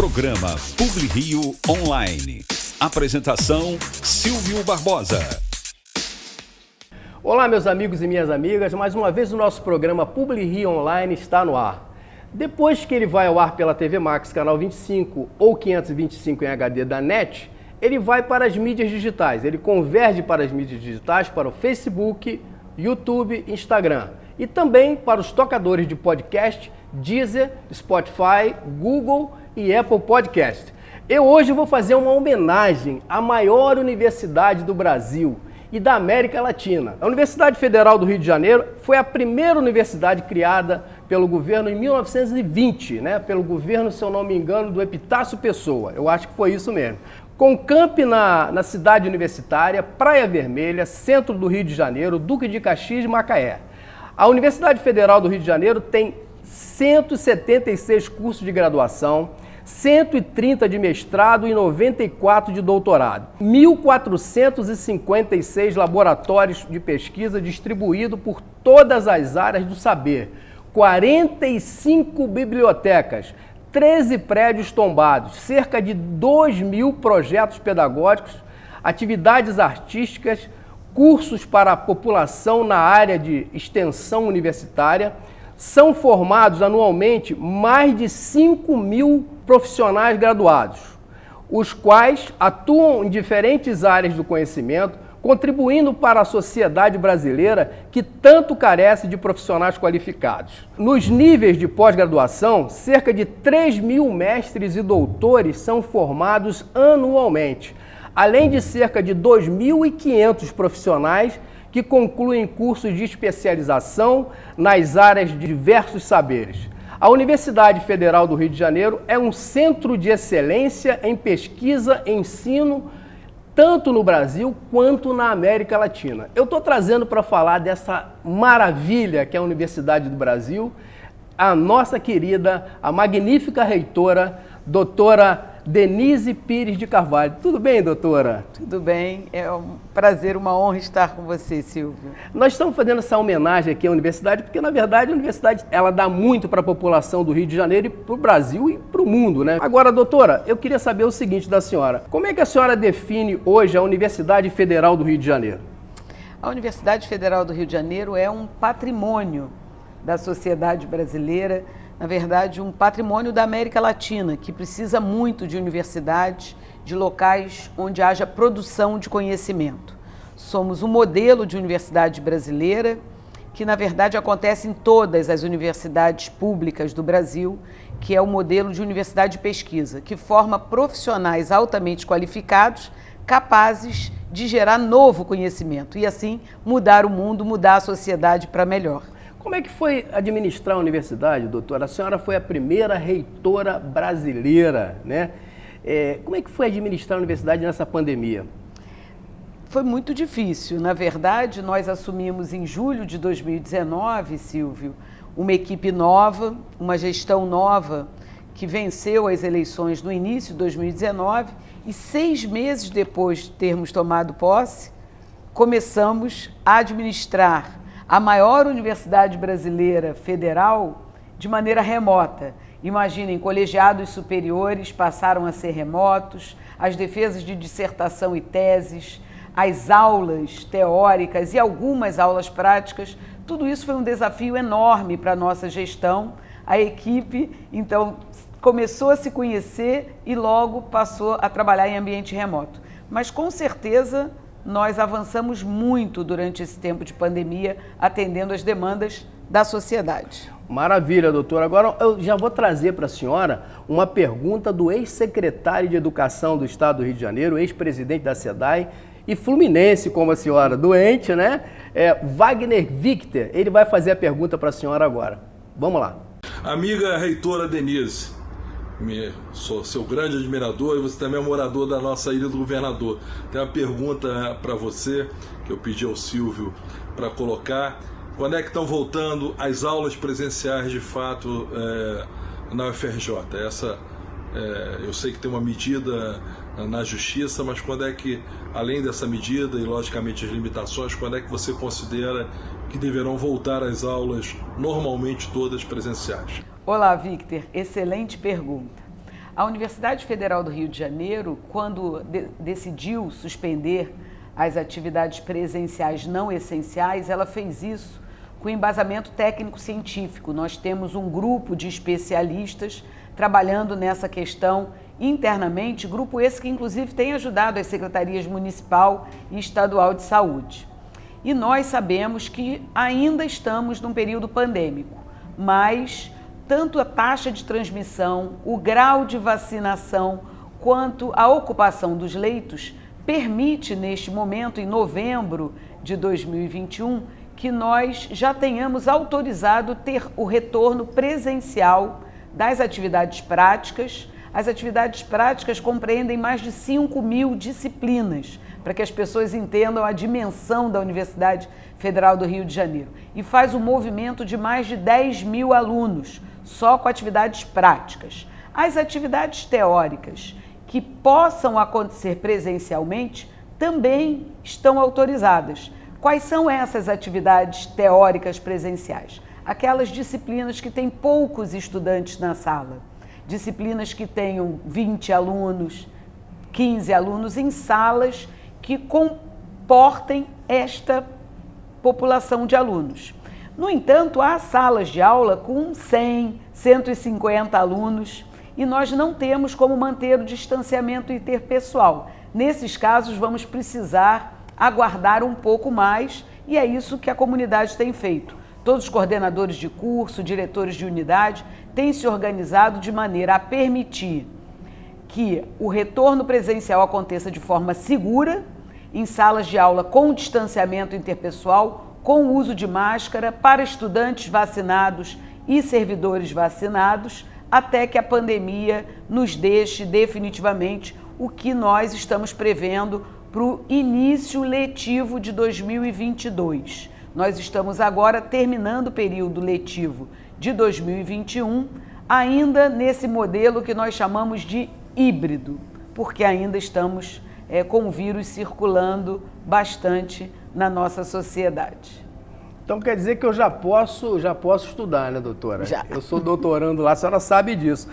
Programa PubliRio Online. Apresentação, Silvio Barbosa. Olá, meus amigos e minhas amigas. Mais uma vez o nosso programa PubliRio Online está no ar. Depois que ele vai ao ar pela TV Max, canal 25 ou 525 em HD da NET, ele vai para as mídias digitais. Ele converge para as mídias digitais, para o Facebook, YouTube, Instagram. E também para os tocadores de podcast, Deezer, Spotify, Google e Apple Podcast. Eu hoje vou fazer uma homenagem à maior universidade do Brasil e da América Latina. A Universidade Federal do Rio de Janeiro foi a primeira universidade criada pelo governo em 1920, pelo governo, se eu não me engano, do Epitácio Pessoa. Eu acho que foi isso mesmo. Com campi na cidade universitária, Praia Vermelha, centro do Rio de Janeiro, Duque de Caxias e Macaé. A Universidade Federal do Rio de Janeiro tem 176 cursos de graduação, 130 de mestrado e 94 de doutorado. 1.456 laboratórios de pesquisa distribuídos por todas as áreas do saber, 45 bibliotecas, 13 prédios tombados, cerca de 2.000 projetos pedagógicos, atividades artísticas, cursos para a população na área de extensão universitária. São formados anualmente mais de 5.000 profissionais graduados, os quais atuam em diferentes áreas do conhecimento, contribuindo para a sociedade brasileira que tanto carece de profissionais qualificados. Nos níveis de pós-graduação, cerca de 3.000 mestres e doutores são formados anualmente, além de cerca de 2.500 profissionais que concluem cursos de especialização nas áreas de diversos saberes. A Universidade Federal do Rio de Janeiro é um centro de excelência em pesquisa e ensino, tanto no Brasil quanto na América Latina. Eu estou trazendo para falar dessa maravilha que é a Universidade do Brasil, a nossa querida, a magnífica reitora, doutora Denise Pires de Carvalho. Tudo bem, doutora? Tudo bem, é um prazer, uma honra estar com você, Silvio. Nós estamos fazendo essa homenagem aqui à universidade, porque na verdade a universidade ela dá muito para a população do Rio de Janeiro e para o Brasil e para o mundo, Agora, doutora, eu queria saber o seguinte da senhora. Como é que a senhora define hoje a Universidade Federal do Rio de Janeiro? A Universidade Federal do Rio de Janeiro é um patrimônio da sociedade brasileira, na verdade, um patrimônio da América Latina, que precisa muito de universidades, de locais onde haja produção de conhecimento. Somos um modelo de universidade brasileira, que na verdade acontece em todas as universidades públicas do Brasil, que é o modelo de universidade de pesquisa, que forma profissionais altamente qualificados, capazes de gerar novo conhecimento e assim mudar o mundo, mudar a sociedade para melhor. Como é que foi administrar a universidade, doutora? A senhora foi a primeira reitora brasileira, Como é que foi administrar a universidade nessa pandemia? Foi muito difícil. Na verdade, nós assumimos em julho de 2019, Silvio, uma equipe nova, uma gestão nova que venceu as eleições no início de 2019 e 6 meses depois de termos tomado posse, começamos a administrar a maior universidade brasileira federal de maneira remota. Imaginem, colegiados superiores passaram a ser remotos, as defesas de dissertação e teses, as aulas teóricas e algumas aulas práticas, tudo isso foi um desafio enorme para a nossa gestão. A equipe, então, começou a se conhecer e logo passou a trabalhar em ambiente remoto. Mas, com certeza, nós avançamos muito durante esse tempo de pandemia, atendendo às demandas da sociedade. Maravilha, doutora. Agora eu já vou trazer para a senhora uma pergunta do ex-secretário de Educação do Estado do Rio de Janeiro, ex-presidente da SEDAI e fluminense como a senhora, doente, Wagner Victor. Ele vai fazer a pergunta para a senhora agora. Vamos lá. Amiga reitora Denise, sou seu grande admirador e você também é morador da nossa Ilha do Governador. Tem uma pergunta para você que eu pedi ao Silvio para colocar. Quando é que estão voltando as aulas presenciais de fato na UFRJ? Eu sei que tem uma medida na Justiça, mas quando é que, além dessa medida e logicamente as limitações, quando é que você considera que deverão voltar às aulas normalmente todas presenciais? Olá, Victor. Excelente pergunta. A Universidade Federal do Rio de Janeiro, quando decidiu suspender as atividades presenciais não essenciais, ela fez isso com embasamento técnico-científico. Nós temos um grupo de especialistas trabalhando nessa questão internamente, grupo esse que inclusive tem ajudado as secretarias municipal e estadual de saúde. E nós sabemos que ainda estamos num período pandêmico, mas tanto a taxa de transmissão, o grau de vacinação, quanto a ocupação dos leitos permite neste momento, em novembro de 2021, que nós já tenhamos autorizado ter o retorno presencial das atividades práticas. As atividades práticas compreendem mais de 5.000 disciplinas, para que as pessoas entendam a dimensão da Universidade Federal do Rio de Janeiro. E faz um movimento de mais de 10.000 alunos, só com atividades práticas. As atividades teóricas que possam acontecer presencialmente também estão autorizadas. Quais são essas atividades teóricas presenciais? Aquelas disciplinas que têm poucos estudantes na sala, disciplinas que tenham 20 alunos, 15 alunos em salas que comportem esta população de alunos. No entanto, há salas de aula com 100, 150 alunos e nós não temos como manter o distanciamento interpessoal. Nesses casos, vamos precisar aguardar um pouco mais e é isso que a comunidade tem feito. Todos os coordenadores de curso, diretores de unidade, têm se organizado de maneira a permitir que o retorno presencial aconteça de forma segura, em salas de aula com distanciamento interpessoal, com o uso de máscara para estudantes vacinados e servidores vacinados, até que a pandemia nos deixe definitivamente o que nós estamos prevendo para o início letivo de 2022. Nós estamos agora terminando o período letivo de 2021, ainda nesse modelo que nós chamamos de híbrido, porque ainda estamos com o vírus circulando bastante na nossa sociedade. Então quer dizer que eu já posso estudar, né, doutora? Já. Eu sou doutorando lá, a senhora sabe disso.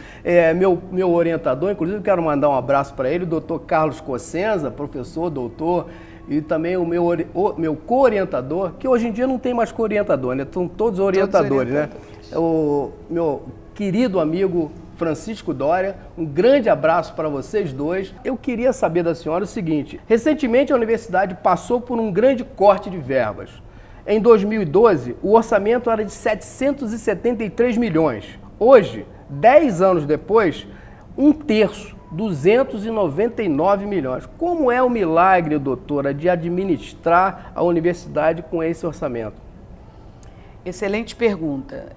Meu orientador, inclusive, quero mandar um abraço para ele, o doutor Carlos Cossenza, professor, doutor, e também o meu co-orientador, que hoje em dia não tem mais co-orientador, né? São todos orientadores, né? O meu querido amigo Francisco Doria, um grande abraço para vocês dois. Eu queria saber da senhora o seguinte: recentemente a universidade passou por um grande corte de verbas. Em 2012, o orçamento era de 773 milhões. Hoje, 10 anos depois, um terço, 299 milhões. Como é o milagre, doutora, de administrar a universidade com esse orçamento? Excelente pergunta.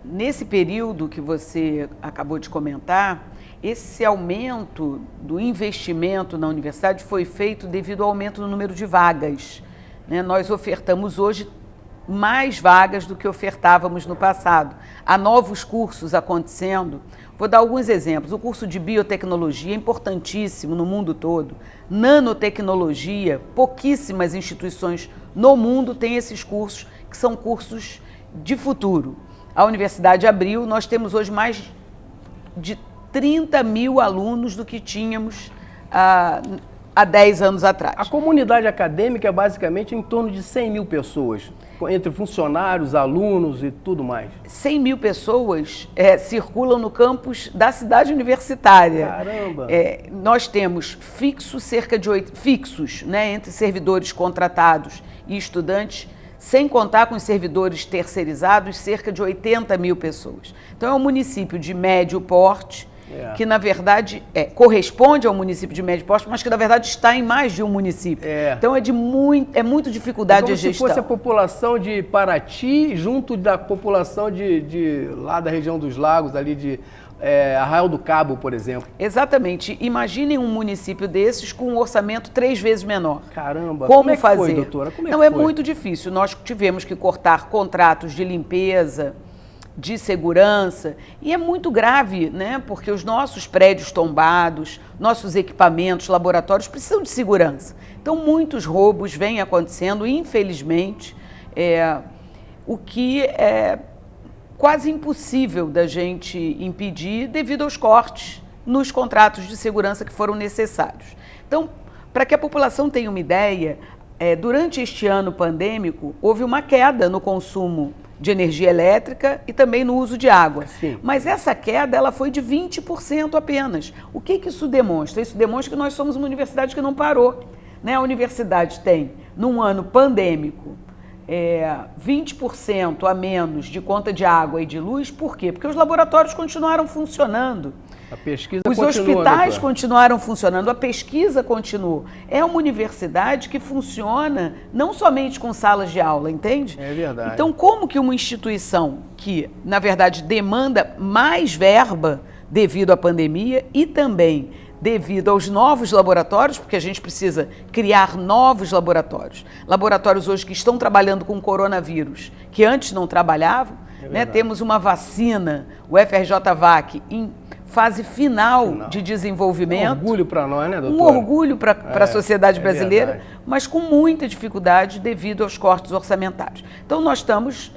Nesse período que você acabou de comentar, esse aumento do investimento na universidade foi feito devido ao aumento no número de vagas. Nós ofertamos hoje mais vagas do que ofertávamos no passado. Há novos cursos acontecendo. Vou dar alguns exemplos. O curso de biotecnologia é importantíssimo no mundo todo. Nanotecnologia, pouquíssimas instituições no mundo têm esses cursos, que são cursos de futuro. A universidade abriu, nós temos hoje mais de 30.000 alunos do que tínhamos há 10 anos atrás. A comunidade acadêmica é basicamente em torno de 100 mil pessoas, entre funcionários, alunos e tudo mais. 100 mil pessoas circulam no campus da cidade universitária. Caramba! Nós temos fixos, né, entre servidores contratados e estudantes, sem contar com os servidores terceirizados, cerca de 80 mil pessoas. Então é um município de médio porte, que na verdade corresponde ao município de médio porte, mas que na verdade está em mais de um município. Então é muito dificuldade de gestão. Se fosse a população de Paraty junto da população de lá da região dos lagos, ali de Arraial do Cabo, por exemplo. Exatamente. Imaginem um município desses com um orçamento 3 vezes menor. Caramba! Como é que fazer? Foi, doutora? Como é Não, que é foi? muito difícil. Nós tivemos que cortar contratos de limpeza, de segurança, e é muito grave, né? Porque os nossos prédios tombados, nossos equipamentos, laboratórios precisam de segurança. Então, muitos roubos vêm acontecendo, infelizmente, o que é quase impossível da gente impedir devido aos cortes nos contratos de segurança que foram necessários. Então, para que a população tenha uma ideia, durante este ano pandêmico, houve uma queda no consumo de energia elétrica e também no uso de água. Sim. Mas essa queda ela foi de 20% apenas. O que isso demonstra? Isso demonstra que nós somos uma universidade que não parou. Né? A universidade tem, num ano pandêmico, 20% a menos de conta de água e de luz. Por quê? Porque os laboratórios continuaram funcionando. A pesquisa Os hospitais continuaram funcionando, a pesquisa continuou. É uma universidade que funciona não somente com salas de aula, entende? É verdade. Então, como que uma instituição que, na verdade, demanda mais verba devido à pandemia e também devido aos novos laboratórios, porque a gente precisa criar novos laboratórios. Laboratórios hoje que estão trabalhando com coronavírus, que antes não trabalhavam. Né? Temos uma vacina, o FRJ-VAC, em fase final de desenvolvimento. Um orgulho para nós, né, doutora? Um orgulho para a sociedade brasileira, verdade. Mas com muita dificuldade devido aos cortes orçamentários. Então, nós estamos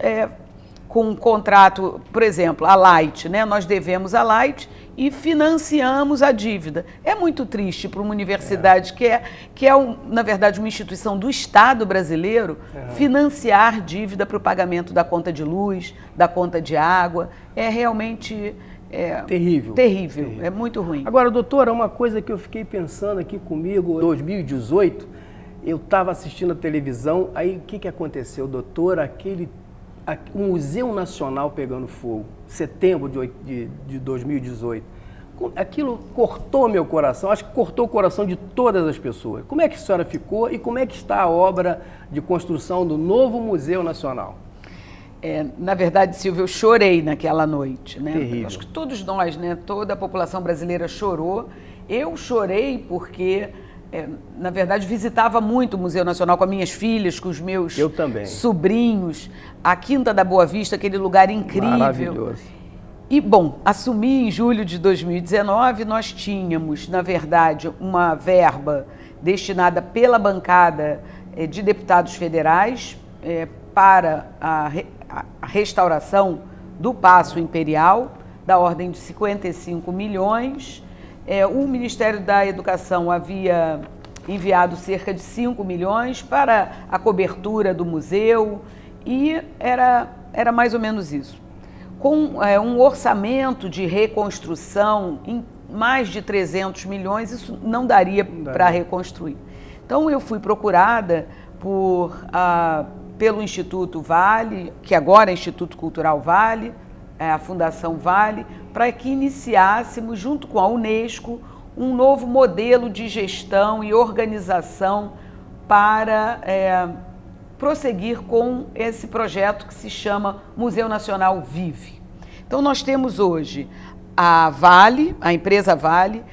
com um contrato, por exemplo, a Light, né? Nós devemos a Light e financiamos a dívida. É muito triste para uma universidade que é na verdade, uma instituição do Estado brasileiro financiar dívida para o pagamento da conta de luz, da conta de água. É realmente terrível. É muito ruim. Agora, doutora, uma coisa que eu fiquei pensando aqui comigo, em 2018, eu estava assistindo a televisão, aí o que aconteceu, doutora? O Museu Nacional pegando fogo, setembro de 2018. Aquilo cortou meu coração, acho que cortou o coração de todas as pessoas. Como é que a senhora ficou e como é que está a obra de construção do novo Museu Nacional? Na verdade, Silvio, eu chorei naquela noite, né? Terrível. Acho que todos nós, né? Toda a população brasileira chorou. Eu chorei porque, na verdade, visitava muito o Museu Nacional com as minhas filhas, com os meus sobrinhos. A Quinta da Boa Vista, aquele lugar incrível. Maravilhoso. E, bom, assumi em julho de 2019, nós tínhamos, na verdade, uma verba destinada pela bancada de deputados federais para a restauração do Paço Imperial, da ordem de 55 milhões. O Ministério da Educação havia enviado cerca de 5 milhões para a cobertura do museu e era mais ou menos isso. Com um orçamento de reconstrução em mais de 300 milhões, isso não daria para reconstruir. Então, eu fui procurada pelo Instituto Vale, que agora é Instituto Cultural Vale, a Fundação Vale, para que iniciássemos, junto com a Unesco, um novo modelo de gestão e organização para prosseguir com esse projeto que se chama Museu Nacional Vive. Então, nós temos hoje a Vale, a empresa Vale,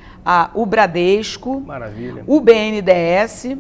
o Bradesco, maravilha, o BNDES,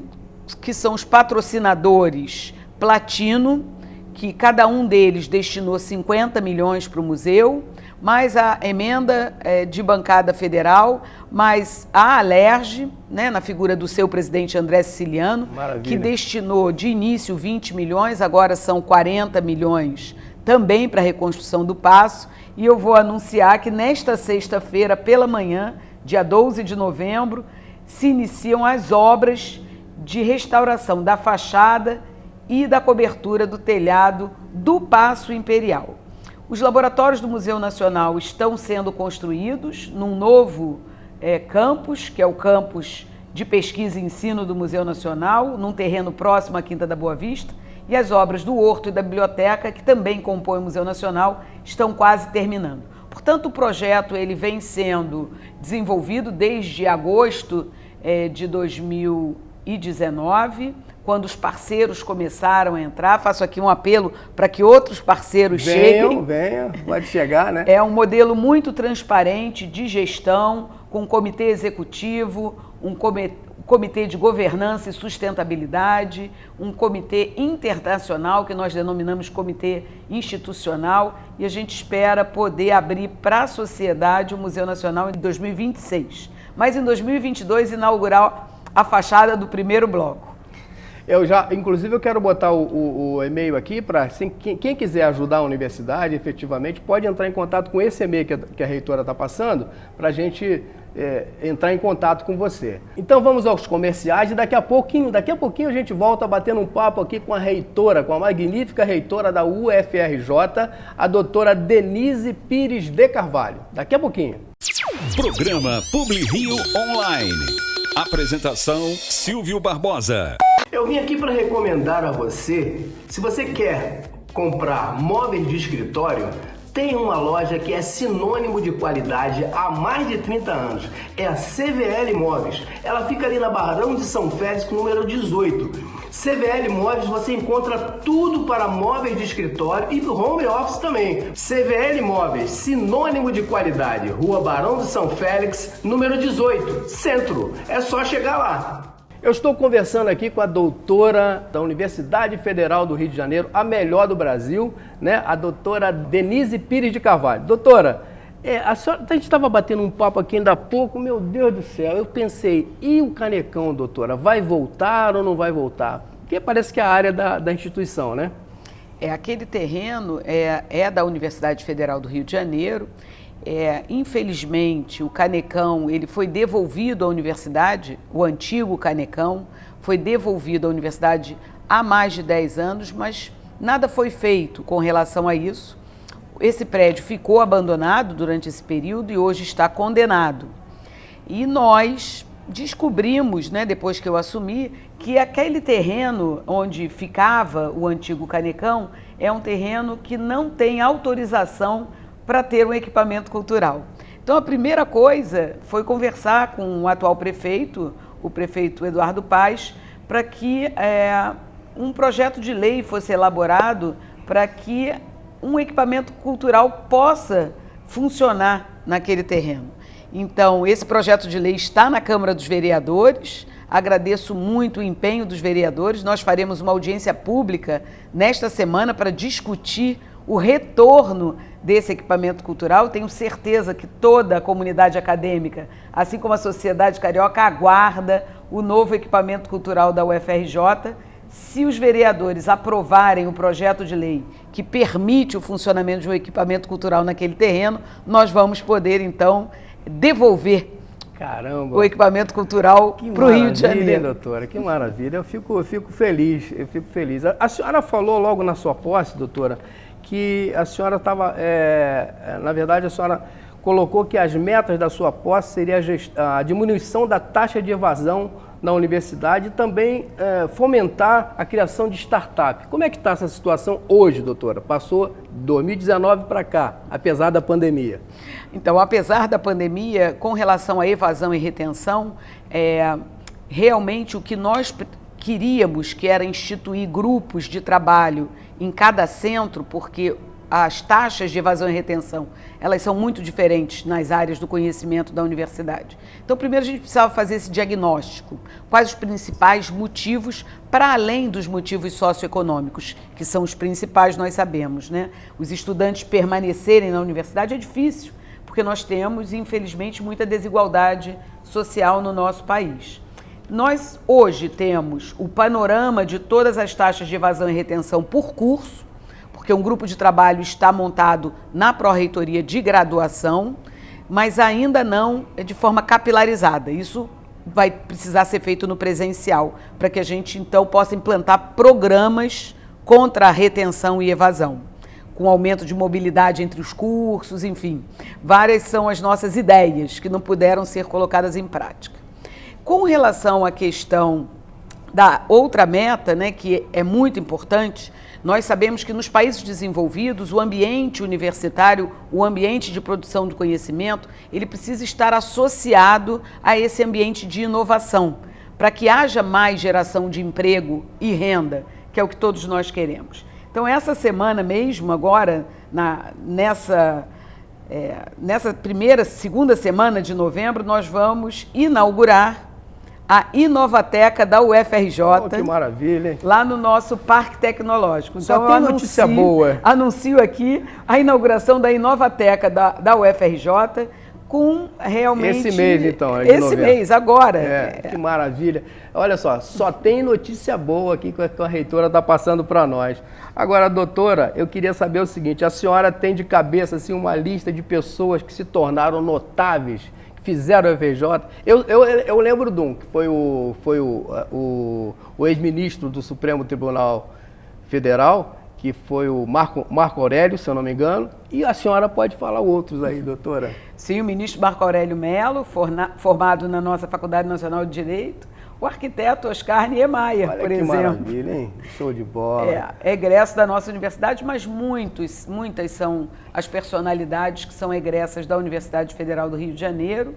que são os patrocinadores Platino, que cada um deles destinou 50 milhões para o museu, mais a emenda de bancada federal, mais a Alerj, né, na figura do seu presidente André Siciliano, que destinou de início 20 milhões, agora são 40 milhões também para a reconstrução do Paço. E eu vou anunciar que nesta sexta-feira, pela manhã, dia 12 de novembro, se iniciam as obras de restauração da fachada e da cobertura do telhado do Paço Imperial. Os laboratórios do Museu Nacional estão sendo construídos num novo campus, que é o campus de pesquisa e ensino do Museu Nacional, num terreno próximo à Quinta da Boa Vista, e as obras do Horto e da Biblioteca, que também compõem o Museu Nacional, estão quase terminando. Portanto, o projeto ele vem sendo desenvolvido desde agosto de 2019, quando os parceiros começaram a entrar. Faço aqui um apelo para que outros parceiros cheguem. Venham, pode chegar, né? É um modelo muito transparente de gestão, com um comitê executivo, um comitê de governança e sustentabilidade, um comitê internacional, que nós denominamos comitê institucional, e a gente espera poder abrir para a sociedade o Museu Nacional em 2026. Mas em 2022 inaugurar a fachada do primeiro bloco. Inclusive, eu quero botar o e-mail aqui para quem quiser ajudar a universidade, efetivamente, pode entrar em contato com esse e-mail que a reitora está passando, para a gente entrar em contato com você. Então vamos aos comerciais e daqui a pouquinho a gente volta batendo um papo aqui com a reitora, com a magnífica reitora da UFRJ, a doutora Denise Pires de Carvalho. Daqui a pouquinho. Programa PubliRio Online. Apresentação Silvio Barbosa. Eu vim aqui para recomendar a você, se você quer comprar móveis de escritório, tem uma loja que é sinônimo de qualidade há mais de 30 anos. É a CVL Móveis. Ela fica ali na Barão de São Félix, com o número 18. CVL Móveis, você encontra tudo para móveis de escritório e home office também. CVL Móveis, sinônimo de qualidade. Rua Barão de São Félix, número 18, Centro. É só chegar lá. Eu estou conversando aqui com a doutora da Universidade Federal do Rio de Janeiro, a melhor do Brasil, né? A doutora Denise Pires de Carvalho. Doutora, a gente estava batendo um papo aqui ainda há pouco, meu Deus do céu, eu pensei, e o Canecão, doutora, vai voltar ou não vai voltar? Porque parece que é a área da instituição, né? Aquele terreno é da Universidade Federal do Rio de Janeiro. Infelizmente, o Canecão ele foi devolvido à universidade, o antigo Canecão foi devolvido à universidade há mais de 10 anos, mas nada foi feito com relação a isso. Esse prédio ficou abandonado durante esse período e hoje está condenado. E nós descobrimos, né, depois que eu assumi, que aquele terreno onde ficava o antigo Canecão é um terreno que não tem autorização para ter um equipamento cultural. Então, a primeira coisa foi conversar com o atual prefeito, o prefeito Eduardo Paes, para que um projeto de lei fosse elaborado para que um equipamento cultural possa funcionar naquele terreno. Então, esse projeto de lei está na Câmara dos Vereadores. Agradeço muito o empenho dos vereadores. Nós faremos uma audiência pública nesta semana para discutir o retorno desse equipamento cultural. Tenho certeza que toda a comunidade acadêmica, assim como a sociedade carioca, aguarda o novo equipamento cultural da UFRJ. Se os vereadores aprovarem o projeto de lei que permite o funcionamento de um equipamento cultural naquele terreno, nós vamos poder, então, devolver o equipamento cultural para o Rio de Janeiro. Hein, doutora? Que maravilha. Eu fico feliz, A senhora falou logo na sua posse, doutora, que a senhora estava, na verdade, a senhora colocou que as metas da sua posse seria a diminuição da taxa de evasão na universidade e também fomentar a criação de startup. Como é que está essa situação hoje, doutora? Passou 2019 para cá, apesar da pandemia. Então, apesar da pandemia, com relação à evasão e retenção, realmente o que nós queríamos, que era instituir grupos de trabalho em cada centro, porque as taxas de evasão e retenção, elas são muito diferentes nas áreas do conhecimento da universidade. Então, primeiro a gente precisava fazer esse diagnóstico. Quais os principais motivos, para além dos motivos socioeconômicos, que são os principais, nós sabemos, né? Os estudantes permanecerem na universidade é difícil, porque nós temos, infelizmente, muita desigualdade social no nosso país. Nós hoje temos o panorama de todas as taxas de evasão e retenção por curso, porque um grupo de trabalho está montado na pró-reitoria de graduação, mas ainda não de forma capilarizada. Isso vai precisar ser feito no presencial, para que a gente, então, possa implantar programas contra a retenção e evasão, com aumento de mobilidade entre os cursos, enfim. Várias são as nossas ideias que não puderam ser colocadas em prática. Com relação à questão da outra meta, né, que é muito importante, nós sabemos que nos países desenvolvidos, o ambiente universitário, o ambiente de produção de conhecimento, ele precisa estar associado a esse ambiente de inovação, para que haja mais geração de emprego e renda, que é o que todos nós queremos. Então, essa semana mesmo, agora, nessa segunda semana de novembro, nós vamos inaugurar a Inovateca da UFRJ. Oh, que maravilha, hein? Lá no nosso Parque Tecnológico. Só tem notícia boa. Anuncio aqui a inauguração da Inovateca da UFRJ, com realmente... Esse mês, então, de esse novembro. mês, agora. Que maravilha. Olha só tem notícia boa aqui que a reitora está passando para nós. Agora, doutora, eu queria saber o seguinte, a senhora tem de cabeça assim, uma lista de pessoas que se tornaram notáveis, que fizeram o FRJ? Eu lembro de um, que foi o ex-ministro do Supremo Tribunal Federal, que foi o Marco Aurélio, se eu não me engano, e a senhora pode falar outros aí, doutora. Sim, o ministro Marco Aurélio Mello, formado na nossa Faculdade Nacional de Direito, o arquiteto Oscar Niemeyer, Olha por que exemplo. maravilha, hein? Show de bola. É egresso da nossa universidade, mas muitas são as personalidades que são egressas da Universidade Federal do Rio de Janeiro,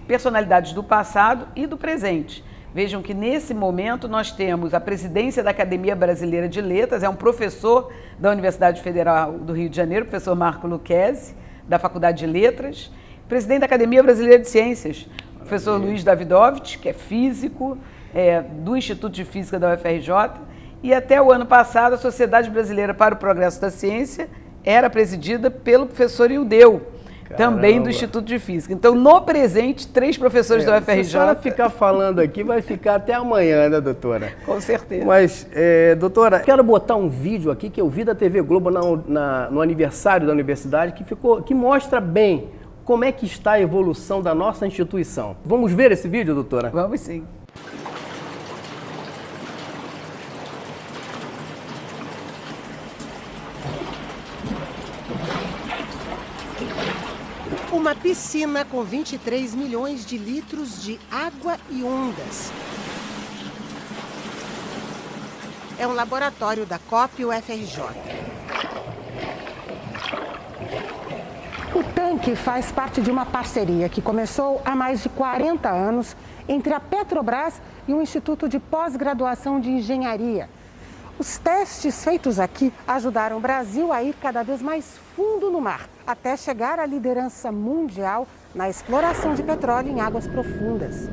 personalidades do passado e do presente. Vejam que nesse momento nós temos a presidência da Academia Brasileira de Letras, é um professor da Universidade Federal do Rio de Janeiro, professor Marco Lucchesi, da Faculdade de Letras, presidente da Academia Brasileira de Ciências, professor Luiz Davidovich, que é físico, do Instituto de Física da UFRJ, e até o ano passado a Sociedade Brasileira para o Progresso da Ciência era presidida pelo professor Ildeu, também do Instituto de Física. Então, no presente, 3 professores da UFRJ... Se a senhora ficar falando aqui, vai ficar até amanhã, né, doutora? Com certeza. Mas, doutora, quero botar um vídeo aqui que eu vi da TV Globo no aniversário da universidade, que mostra bem como é que está a evolução da nossa instituição. Vamos ver esse vídeo, doutora? Vamos sim. Uma piscina com 23 milhões de litros de água e ondas. É um laboratório da COP UFRJ. O tanque faz parte de uma parceria que começou há mais de 40 anos entre a Petrobras e o Instituto de Pós-Graduação de Engenharia. Os testes feitos aqui ajudaram o Brasil a ir cada vez mais fundo no mar, até chegar à liderança mundial na exploração de petróleo em águas profundas.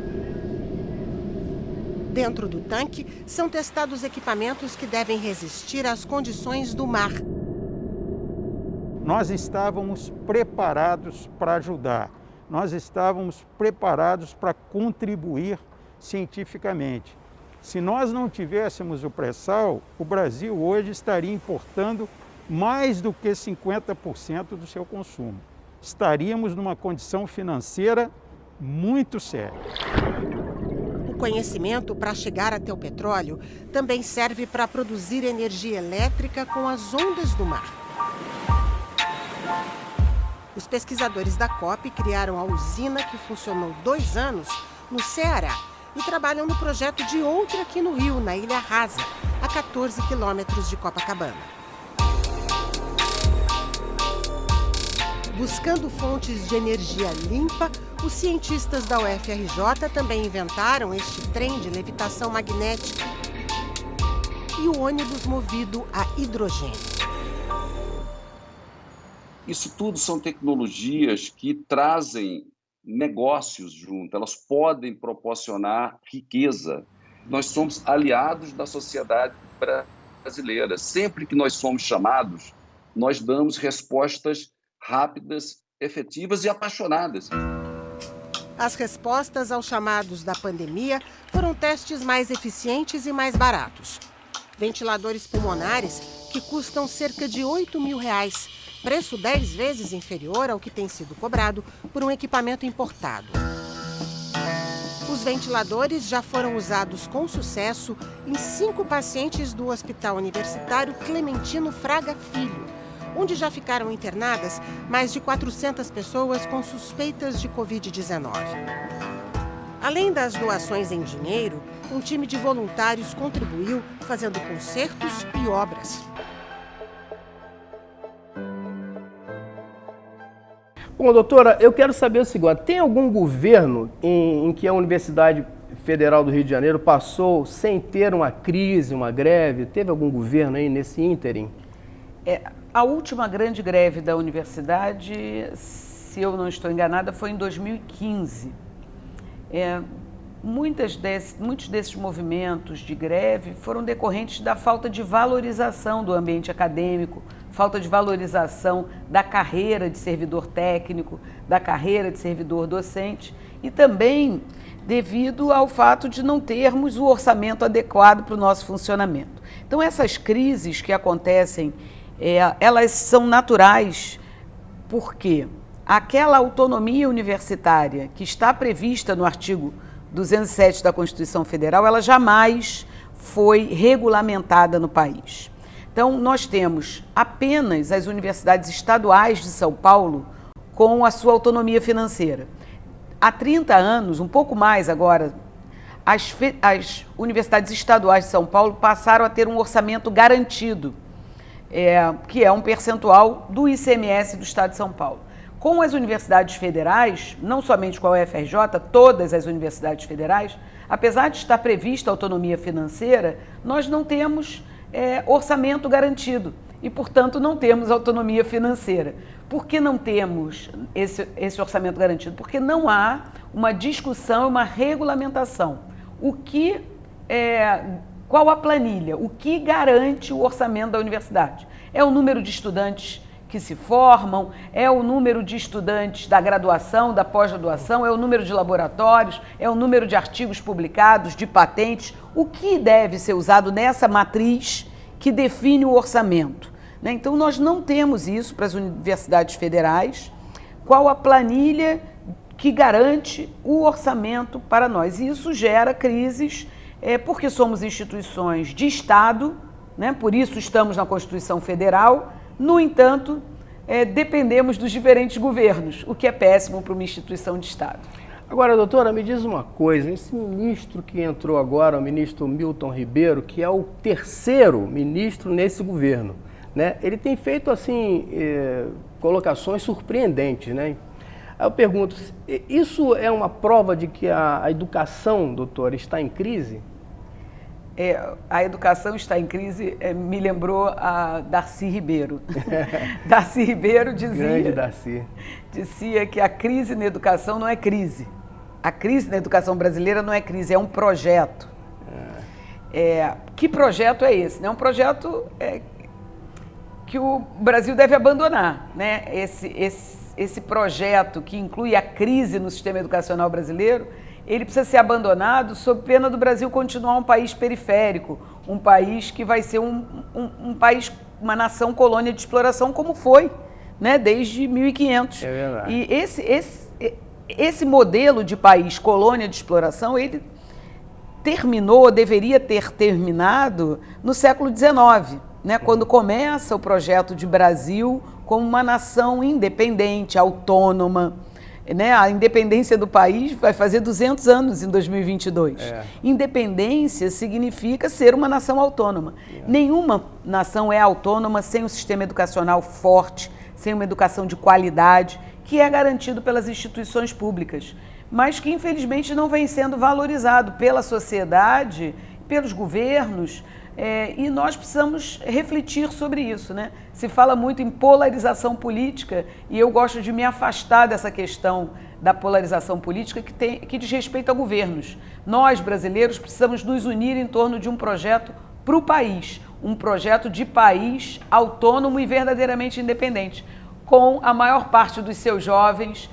Dentro do tanque, são testados equipamentos que devem resistir às condições do mar. Nós estávamos preparados para ajudar, nós estávamos preparados para contribuir cientificamente. Se nós não tivéssemos o pré-sal, o Brasil hoje estaria importando mais do que 50% do seu consumo. Estaríamos numa condição financeira muito séria. O conhecimento para chegar até o petróleo também serve para produzir energia elétrica com as ondas do mar. Os pesquisadores da COP criaram a usina que funcionou 2 anos no Ceará e trabalham no projeto de outra aqui no Rio, na Ilha Rasa, a 14 quilômetros de Copacabana. Buscando fontes de energia limpa, os cientistas da UFRJ também inventaram este trem de levitação magnética e o ônibus movido a hidrogênio. Isso tudo são tecnologias que trazem negócios junto, elas podem proporcionar riqueza. Nós somos aliados da sociedade brasileira. Sempre que nós somos chamados, nós damos respostas rápidas, efetivas e apaixonadas. As respostas aos chamados da pandemia foram testes mais eficientes e mais baratos. Ventiladores pulmonares que custam cerca de R$8 mil, preço 10 vezes inferior ao que tem sido cobrado por um equipamento importado. Os ventiladores já foram usados com sucesso em 5 pacientes do Hospital Universitário Clementino Fraga Filho, onde já ficaram internadas mais de 400 pessoas com suspeitas de Covid-19. Além das doações em dinheiro, um time de voluntários contribuiu fazendo concertos e obras. Bom, doutora, eu quero saber o seguinte, tem algum governo em que a Universidade Federal do Rio de Janeiro passou sem ter uma crise, uma greve? Teve algum governo aí nesse ínterim? A última grande greve da universidade, se eu não estou enganada, foi em 2015. Muitos desses movimentos de greve foram decorrentes da falta de valorização do ambiente acadêmico, falta de valorização da carreira de servidor técnico, da carreira de servidor docente e também devido ao fato de não termos o orçamento adequado para o nosso funcionamento. Então, essas crises que acontecem, elas são naturais porque aquela autonomia universitária que está prevista no artigo 207 da Constituição Federal, ela jamais foi regulamentada no país. Então, nós temos apenas as universidades estaduais de São Paulo com a sua autonomia financeira. Há 30 anos, um pouco mais agora, as universidades estaduais de São Paulo passaram a ter um orçamento garantido, que é um percentual do ICMS do Estado de São Paulo. Com as universidades federais, não somente com a UFRJ, todas as universidades federais, apesar de estar prevista a autonomia financeira, nós não temos orçamento garantido e, portanto, não temos autonomia financeira. Por que não temos esse orçamento garantido? Porque não há uma discussão, uma regulamentação. Qual a planilha? O que garante o orçamento da universidade? É o número de estudantes que se formam, é o número de estudantes da graduação, da pós-graduação, é o número de laboratórios, é o número de artigos publicados, de patentes, o que deve ser usado nessa matriz que define o orçamento, né? Então, nós não temos isso para as universidades federais, qual a planilha que garante o orçamento para nós. E isso gera crises, porque somos instituições de Estado, né? Por isso estamos na Constituição Federal. No entanto, dependemos dos diferentes governos, o que é péssimo para uma instituição de Estado. Agora, doutora, me diz uma coisa, esse ministro que entrou agora, o ministro Milton Ribeiro, que é o terceiro ministro nesse governo, né? Ele tem feito, assim, colocações surpreendentes, né? Aí eu pergunto, isso é uma prova de que a educação, doutora, está em crise? A educação está em crise, me lembrou a Darcy Ribeiro. Darcy Ribeiro dizia que a crise na educação não é crise. A crise na educação brasileira não é crise, é um projeto. Que projeto é esse? É um projeto que o Brasil deve abandonar, né? Esse projeto que inclui a crise no sistema educacional brasileiro, ele precisa ser abandonado sob pena do Brasil continuar um país periférico, um país que vai ser um país, uma nação colônia de exploração, como foi, né, desde 1500. É verdade. E esse modelo de país colônia de exploração, ele deveria ter terminado no século XIX, né, quando começa o projeto de Brasil como uma nação independente, autônoma. Né? A independência do país vai fazer 200 anos em 2022. Independência significa ser uma nação autônoma. Nenhuma nação é autônoma sem um sistema educacional forte, sem uma educação de qualidade, que é garantido pelas instituições públicas, mas que infelizmente não vem sendo valorizado pela sociedade, pelos governos, e nós precisamos refletir sobre isso, né? Se fala muito em polarização política e eu gosto de me afastar dessa questão da polarização política que diz respeito a governos. Nós, brasileiros, precisamos nos unir em torno de um projeto para o país, um projeto de país autônomo e verdadeiramente independente, com a maior parte dos seus jovens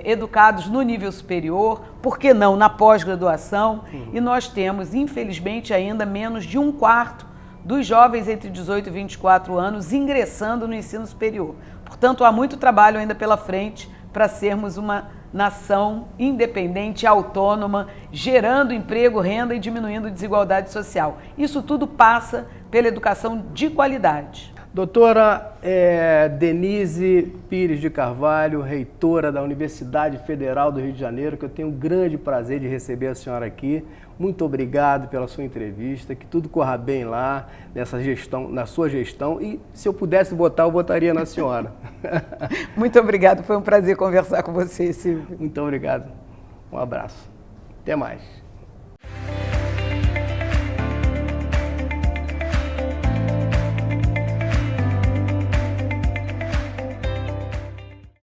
educados no nível superior, por que não na pós-graduação, e nós temos, infelizmente, ainda menos de 1/4 dos jovens entre 18 e 24 anos ingressando no ensino superior. Portanto, há muito trabalho ainda pela frente para sermos uma nação independente, autônoma, gerando emprego, renda e diminuindo desigualdade social. Isso tudo passa pela educação de qualidade. Doutora Denise Pires de Carvalho, reitora da Universidade Federal do Rio de Janeiro, que eu tenho um grande prazer de receber a senhora aqui. Muito obrigado pela sua entrevista, que tudo corra bem lá nessa gestão, na sua gestão, e se eu pudesse votar, eu votaria na senhora. Muito obrigado, foi um prazer conversar com você, Silvio. Muito obrigado. Um abraço. Até mais.